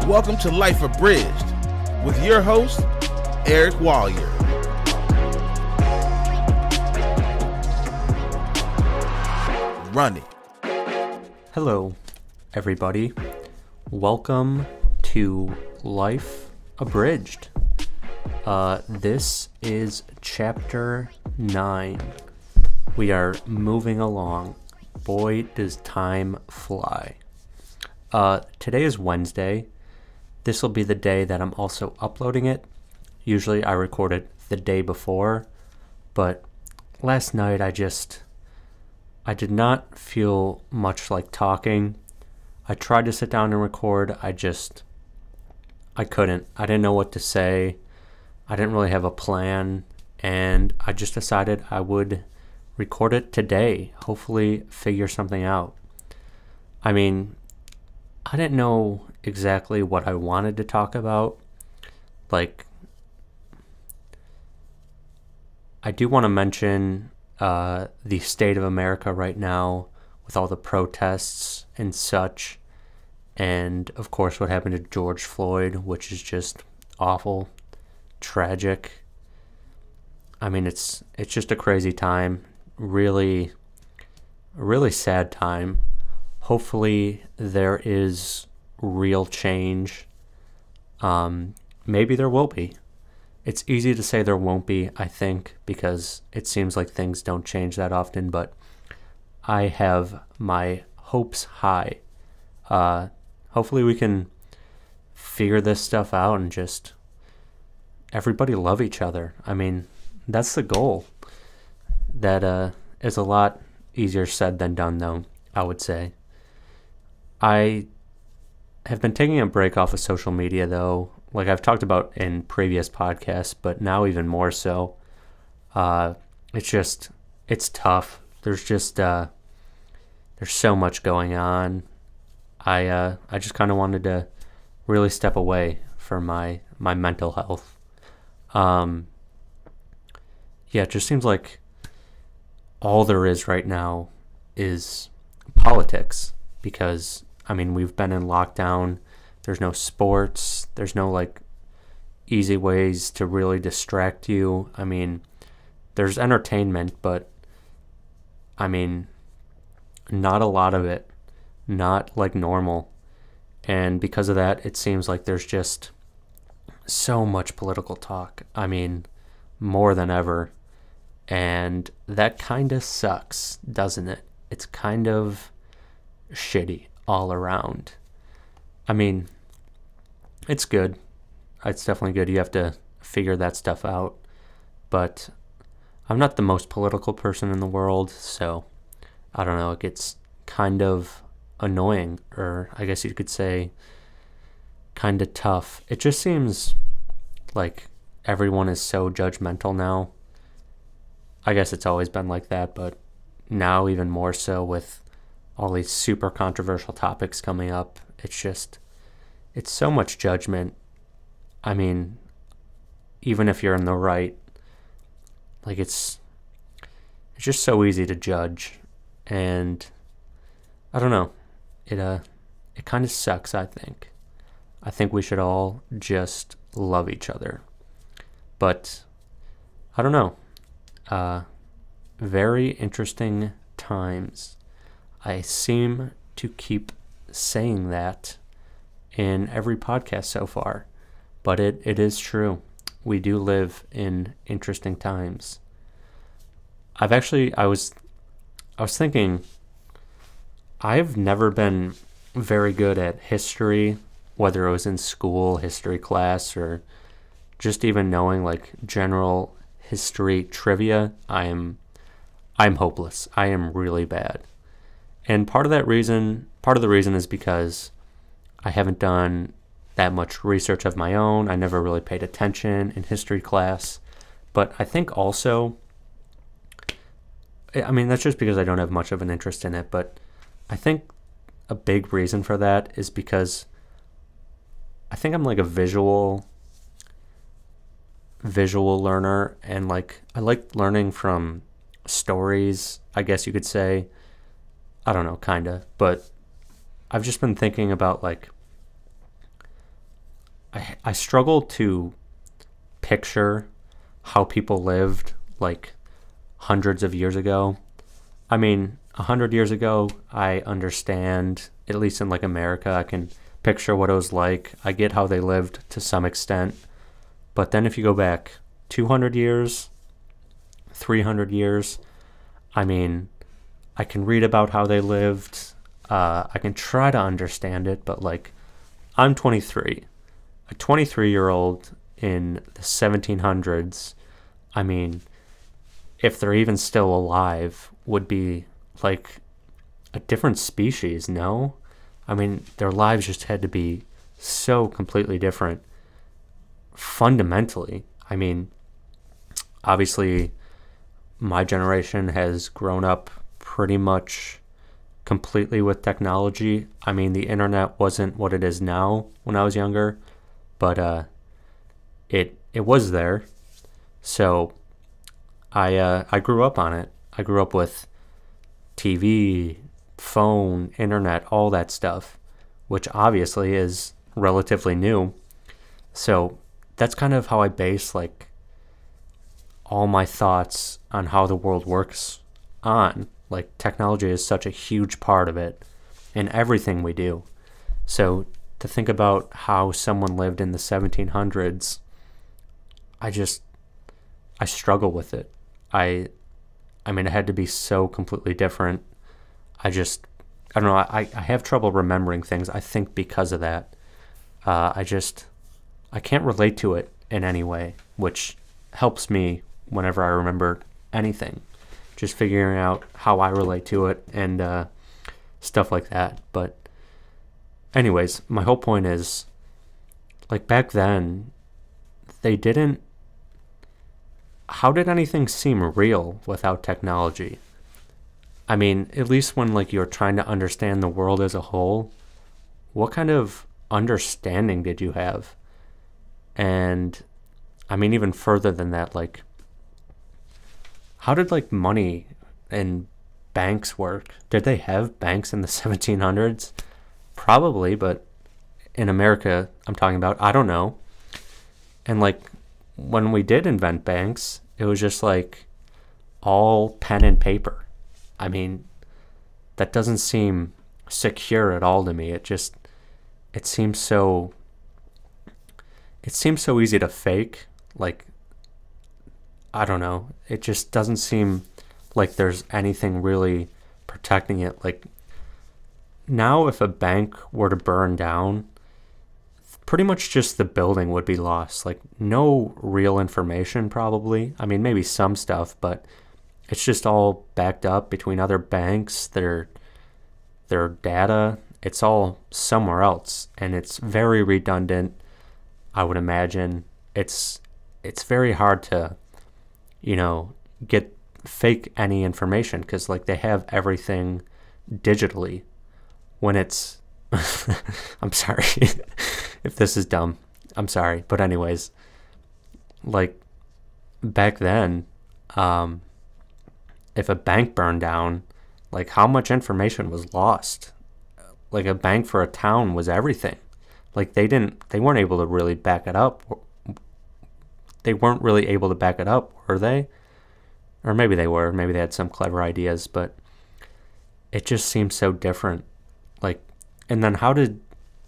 Welcome to Life Abridged with your host, Eric Wallier. Run it. Hello, everybody. Welcome to Life Abridged. This is Chapter 9. We are moving along. Boy, does time fly. Today is Wednesday. This will be the day that I'm also uploading it. Usually I record it the day before, but last night I did not feel much like talking. I tried to sit down and record. I couldn't. I didn't know what to say. I didn't really have a plan, and I just decided I would record it today, hopefully figure something out. I mean, I didn't know exactly what I wanted to talk about. Like, I do want to mention the state of America right now with all the protests and such, and of course what happened to George Floyd, which is just awful, tragic. I mean, it's just a crazy time, really sad time. Hopefully there is real change. Maybe there will be. It's easy to say there won't be, I think, because it seems like things don't change that often, but I have my hopes high. Hopefully we can figure this stuff out and just everybody love each other. I mean, that's the goal. That is a lot easier said than done, though, I would say. I have been taking a break off of social media, though, like I've talked about in previous podcasts, but now even more so. It's tough. There's so much going on. I just kind of wanted to really step away for my mental health. Yeah, it just seems like all there is right now is politics, because I mean, we've been in lockdown. There's no sports. There's no, like, easy ways to really distract you. I mean, there's entertainment, but, I mean, not a lot of it. Not like normal. And because of that, it seems like there's just so much political talk. I mean, more than ever. And that kind of sucks, doesn't it? It's kind of shitty all around. I mean, it's good. It's definitely good. You have to figure that stuff out. But I'm not the most political person in the world, so I don't know. It gets kind of annoying, or I guess you could say kind of tough. It just seems like everyone is so judgmental now. I guess it's always been like that, but now even more so with all these super controversial topics coming up. It's so much judgment. I mean, even if you're in the right, like it's just so easy to judge, and I don't know. It kind of sucks, I think. I think we should all just love each other. But I don't know. Very interesting times. I seem to keep saying that in every podcast so far, but it is true. We do live in interesting times. I was thinking, I've never been very good at history, whether it was in school, history class, or just even knowing like general history trivia. I'm hopeless. I am really bad. And part of the reason is because I haven't done that much research of my own. I never really paid attention in history class. But I think also, I mean, that's just because I don't have much of an interest in it. But I think a big reason for that is because I think I'm like a visual learner, and like I like learning from stories, I guess you could say. I don't know, kind of, but I've just been thinking about like I struggle to picture how people lived like hundreds of years ago. I mean, 100 years ago, I understand, at least in like America, I can picture what it was like. I get how they lived to some extent. But then if you go back 200 years, 300 years, I mean, I can read about how they lived. I can try to understand it, but like, I'm 23. A 23-year-old in the 1700s, I mean, if they're even still alive, would be like a different species, no? I mean, their lives just had to be so completely different fundamentally. I mean, obviously, my generation has grown up pretty much completely with technology. I mean, the internet wasn't what it is now when I was younger, but it was there. So I grew up on it. I grew up with TV, phone, internet, all that stuff, which obviously is relatively new. So that's kind of how I base like all my thoughts on how the world works on. Like, technology is such a huge part of it in everything we do. So to think about how someone lived in the 1700s, I struggle with it. I mean, it had to be so completely different. I don't know, I have trouble remembering things, I think, because of that. I can't relate to it in any way, which helps me whenever I remember anything. Just figuring out how I relate to it and stuff like that. But anyways, my whole point is, like, back then, how did anything seem real without technology? I mean, at least when like you're trying to understand the world as a whole, what kind of understanding did you have? And I mean, even further than that, like, how did like money and banks work? Did they have banks in the 1700s? Probably, but in America, I'm talking about, I don't know. And like, when we did invent banks, it was just like all pen and paper. I mean, that doesn't seem secure at all to me. It seems so easy to fake. Like, I don't know. It just doesn't seem like there's anything really protecting it. Like, now if a bank were to burn down, pretty much just the building would be lost. Like, no real information probably. I mean, maybe some stuff, but it's just all backed up between other banks, their data. It's all somewhere else, and it's very redundant, I would imagine. It's very hard to, get fake any information, because like they have everything digitally. When it's I'm sorry if this is dumb, I'm sorry, but anyways, like, back then, if a bank burned down, like, how much information was lost? Like, a bank for a town was everything. Like, they weren't able to really back it up. They weren't really able to back it up, were they? Or maybe they were. Maybe they had some clever ideas, but it just seems so different. Like, and then how did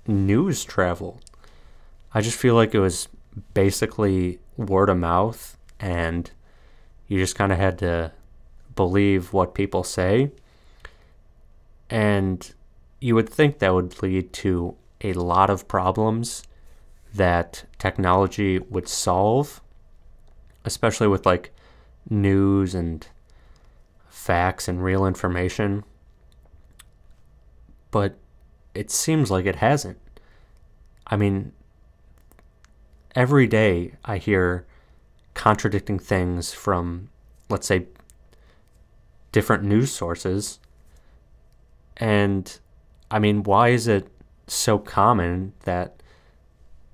news travel? I just feel like it was basically word of mouth, and you just kind of had to believe what people say. And you would think that would lead to a lot of problems that technology would solve, especially with like news and facts and real information. But it seems like it hasn't. I mean, every day I hear contradicting things from, let's say, different news sources. And I mean, why is it so common that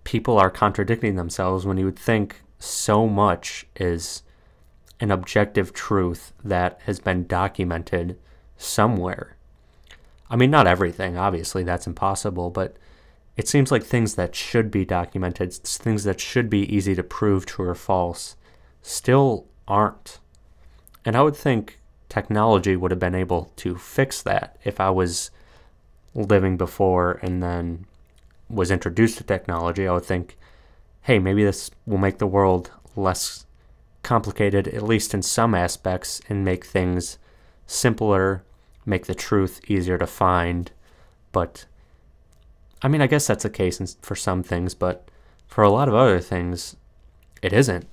people are contradicting themselves when you would think so much is an objective truth that has been documented somewhere? I mean, not everything, obviously, that's impossible, but it seems like things that should be documented, things that should be easy to prove true or false, still aren't. And I would think technology would have been able to fix that if I was living before and then was introduced to technology. I would think, hey, maybe this will make the world less complicated, at least in some aspects, and make things simpler, make the truth easier to find. But I mean, I guess that's the case for some things, but for a lot of other things, it isn't.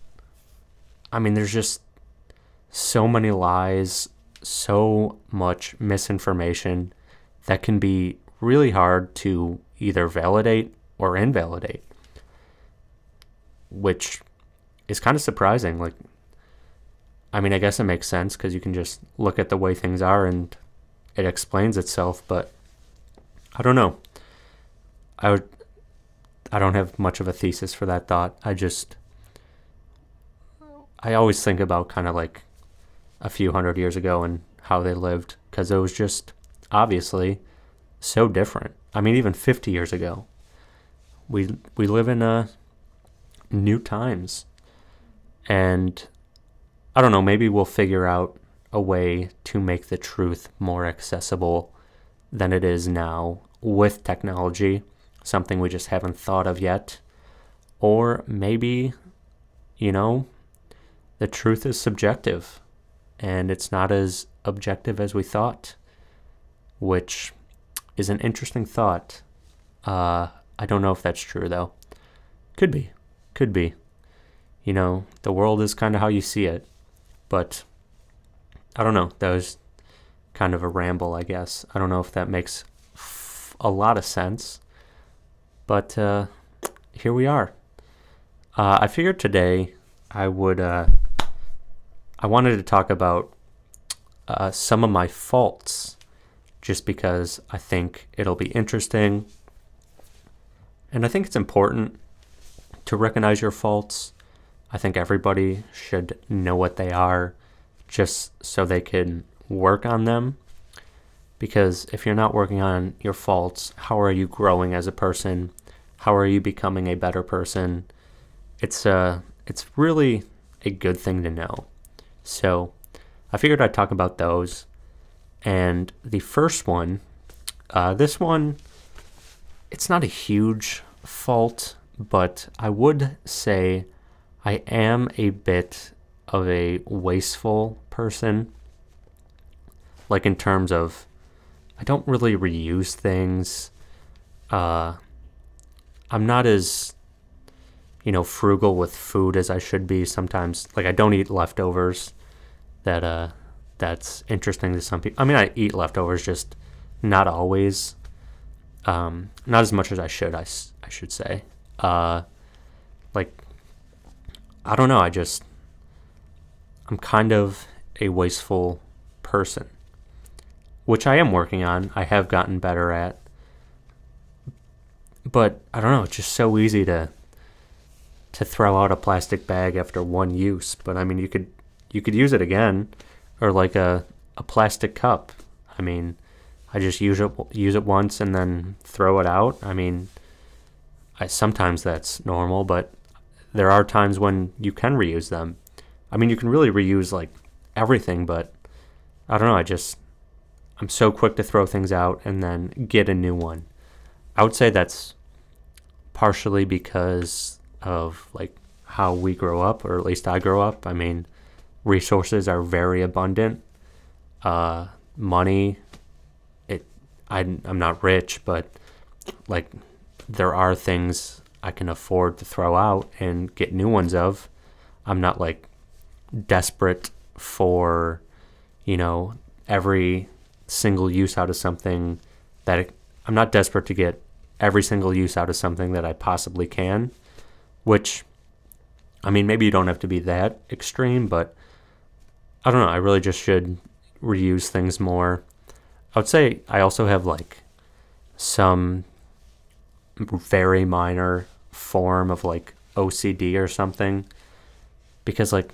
I mean, there's just so many lies, so much misinformation that can be really hard to either validate or invalidate, which is kind of surprising. Like, I mean, I guess it makes sense because you can just look at the way things are and it explains itself, but I don't know. I don't have much of a thesis for that thought. I always think about kind of like a few hundred years ago and how they lived, because it was just obviously so different. I mean, even 50 years ago, we live in new times, and I don't know, maybe we'll figure out a way to make the truth more accessible than it is now with technology, something we just haven't thought of yet. Or maybe, the truth is subjective and it's not as objective as we thought, which is an interesting thought. I don't know if that's true, though. Could be. The world is kind of how you see it, but I don't know. That was kind of a ramble, I guess. I don't know if that makes a lot of sense, but here we are. I figured today I wanted to talk about some of my faults, just because I think it'll be interesting. And I think it's important to recognize your faults. I think everybody should know what they are, just so they can work on them. Because if you're not working on your faults, how are you growing as a person? How are you becoming a better person? It's really a good thing to know. So I figured I'd talk about those. And the first one, this one, it's not a huge fault, but I would say I am a bit of a wasteful person. Like, in terms of, I don't really reuse things. I'm not as, frugal with food as I should be sometimes. Like, I don't eat leftovers. That's interesting to some people. I mean, I eat leftovers, just not always. Not as much as I should, I should say. I don't know, I'm kind of a wasteful person, which I am working on. I have gotten better at. But I don't know, it's just so easy to throw out a plastic bag after one use. But I mean, you could use it again, or like a plastic cup. I mean, I just use it once and then throw it out. I mean, sometimes that's normal, but there are times when you can reuse them. I mean, you can really reuse like everything, but I don't know, I'm so quick to throw things out and then get a new one. I would say that's partially because of like how we grow up, or at least I grow up. I mean, resources are very abundant. Money, I'm not rich, but like there are things I can afford to throw out and get new ones of. I'm not like desperate for, every single use out of something I'm not desperate to get every single use out of something that I possibly can, which, I mean, maybe you don't have to be that extreme, but I don't know. I really just should reuse things more. I would say I also have like some very minor form of like OCD or something, because like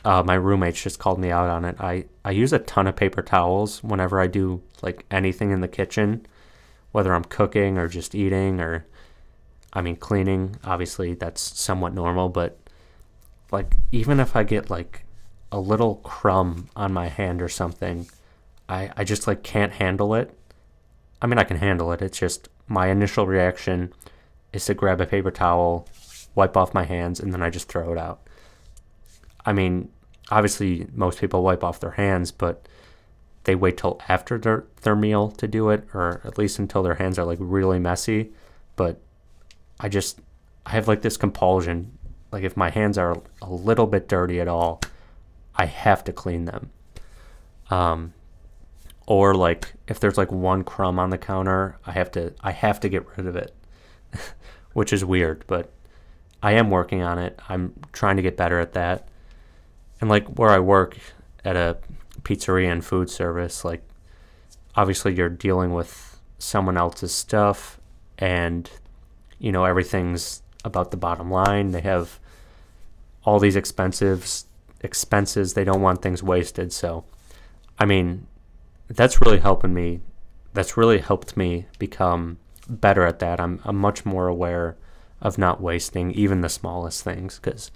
my roommates just called me out on it. I use a ton of paper towels whenever I do like anything in the kitchen, whether I'm cooking or just eating or, I mean, cleaning. Obviously, that's somewhat normal, but like even if I get like a little crumb on my hand or something, I just like can't handle it. I mean, I can handle it. It's just my initial reaction is to grab a paper towel, wipe off my hands, and then I just throw it out. I mean, obviously most people wipe off their hands, but they wait till after their meal to do it, or at least until their hands are like really messy. But I have like this compulsion. Like if my hands are a little bit dirty at all, I have to clean them. Or like if there's like one crumb on the counter, I have to get rid of it, which is weird, but I am working on it. I'm trying to get better at that. And like where I work at a pizzeria and food service, like obviously you're dealing with someone else's stuff, and you know everything's about the bottom line. They have all these expenses. They don't want things wasted. So I mean, that's really helped me become better at that. I'm much more aware of not wasting even the smallest things, because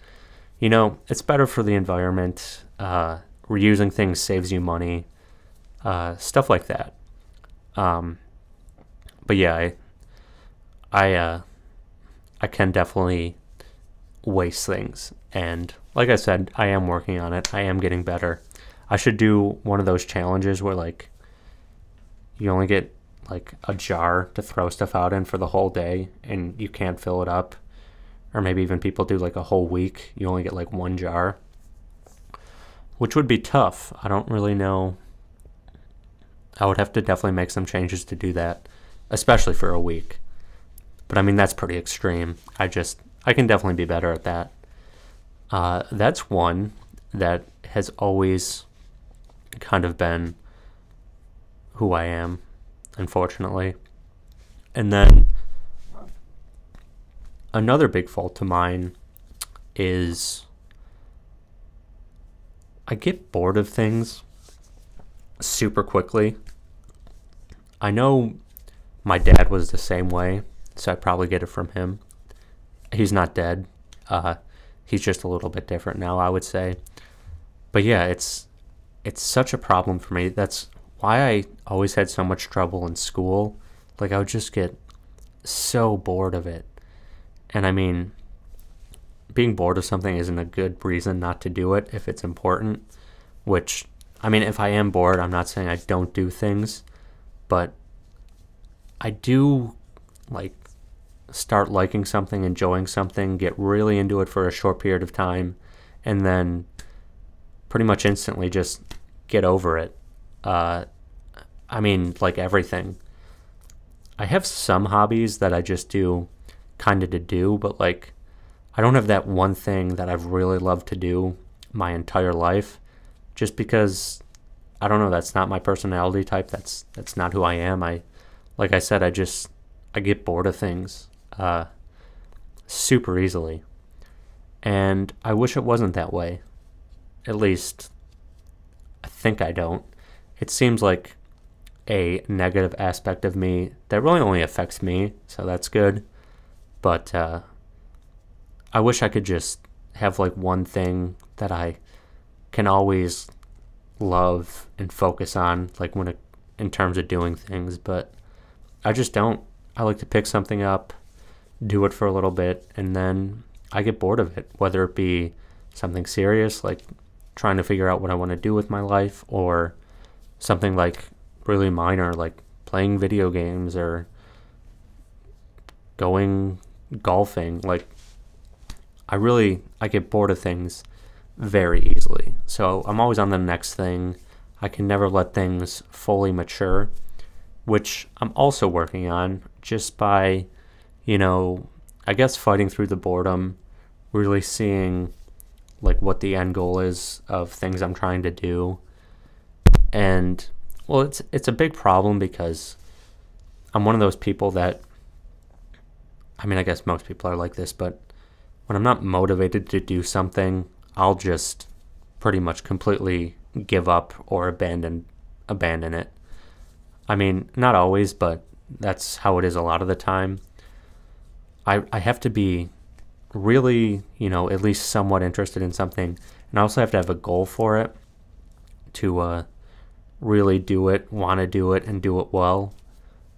you know it's better for the environment. Reusing things saves you money, stuff like that. But yeah, I can definitely waste things, and like I said, I am working on it. I am getting better. I should do one of those challenges where like you only get like a jar to throw stuff out in for the whole day, and you can't fill it up. Or maybe even people do like a whole week, you only get like one jar, which would be tough. I don't really know. I would have to definitely make some changes to do that, especially for a week. But I mean, that's pretty extreme. I can definitely be better at that. That's one that has always kind of been who I am, unfortunately. And then another big fault of mine is I get bored of things super quickly. I know my dad was the same way, so I probably get it from him. He's not dead. He's just a little bit different now, I would say. But yeah, it's such a problem for me. That's why I always had so much trouble in school. Like I would just get so bored of it. And I mean, being bored of something isn't a good reason not to do it if it's important, which, I mean, if I am bored, I'm not saying I don't do things, but I do like start liking something, enjoying something, get really into it for a short period of time, and then pretty much instantly just get over it. I mean, like everything. I have some hobbies that I just do kind of to do, but like I don't have that one thing that I've really loved to do my entire life, just because I don't know, that's not my personality type. That's not who I am. Like I said, I get bored of things super easily, and I wish it wasn't that way. At least I think I don't. It seems like a negative aspect of me that really only affects me, so that's good. But I wish I could just have like one thing that I can always love and focus on, like in terms of doing things, but I just don't. I like to pick something up, do it for a little bit, and then I get bored of it, whether it be something serious like trying to figure out what I want to do with my life, or something like really minor like playing video games or going golfing. Like I get bored of things very easily, so I'm always on the next thing. I can never let things fully mature, which I'm also working on just by, I guess fighting through the boredom, really seeing like what the end goal is of things I'm trying to do. And well, it's a big problem because I'm one of those people that, I mean, I guess most people are like this, but when I'm not motivated to do something, I'll just pretty much completely give up or abandon it. I mean, not always, but that's how it is a lot of the time. I have to be really, at least somewhat interested in something, and I also have to have a goal for it to really do it, want to do it, and do it well.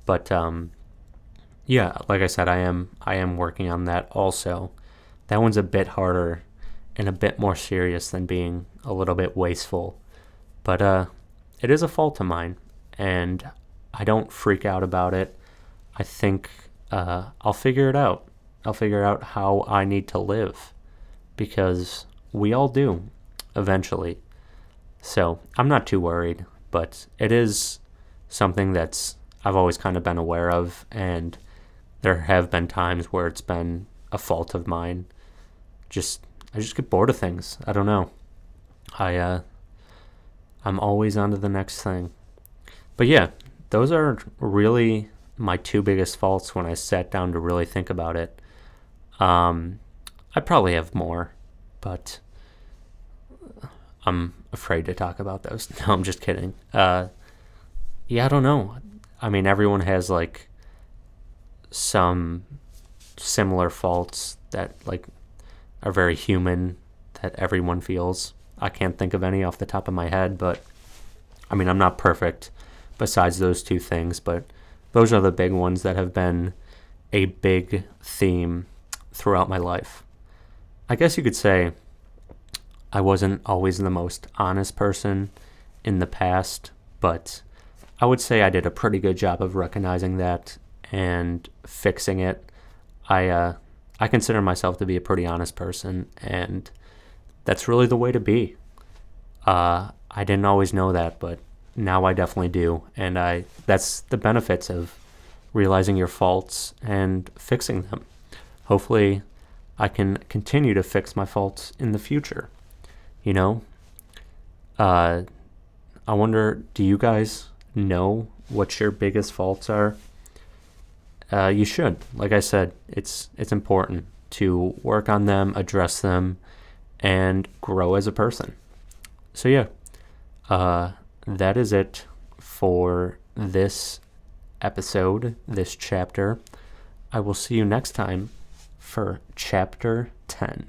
But yeah, like I said, I am working on that also. That one's a bit harder and a bit more serious than being a little bit wasteful. But it is a fault of mine, and I don't freak out about it. I think I'll figure it out. I'll figure out how I need to live, because we all do eventually. So I'm not too worried, but it is something that's I've always kind of been aware of, and there have been times where it's been a fault of mine. I just get bored of things. I don't know. I'm always on to the next thing. But yeah, those are really my two biggest faults when I sat down to really think about it. I probably have more, but I'm afraid to talk about those. No, I'm just kidding. Yeah, I don't know. I mean, everyone has like some similar faults that like are very human that everyone feels. I can't think of any off the top of my head, but I mean, I'm not perfect besides those two things, but those are the big ones that have been a big theme throughout my life. I guess you could say I wasn't always the most honest person in the past, but I would say I did a pretty good job of recognizing that and fixing it. I consider myself to be a pretty honest person, and that's really the way to be. I didn't always know that, but now I definitely do, and that's the benefits of realizing your faults and fixing them. Hopefully, I can continue to fix my faults in the future. I wonder, do you guys know what your biggest faults are? You should. Like I said, it's important to work on them, address them, and grow as a person. So yeah, that is it for this episode, this chapter. I will see you next time for Chapter 10.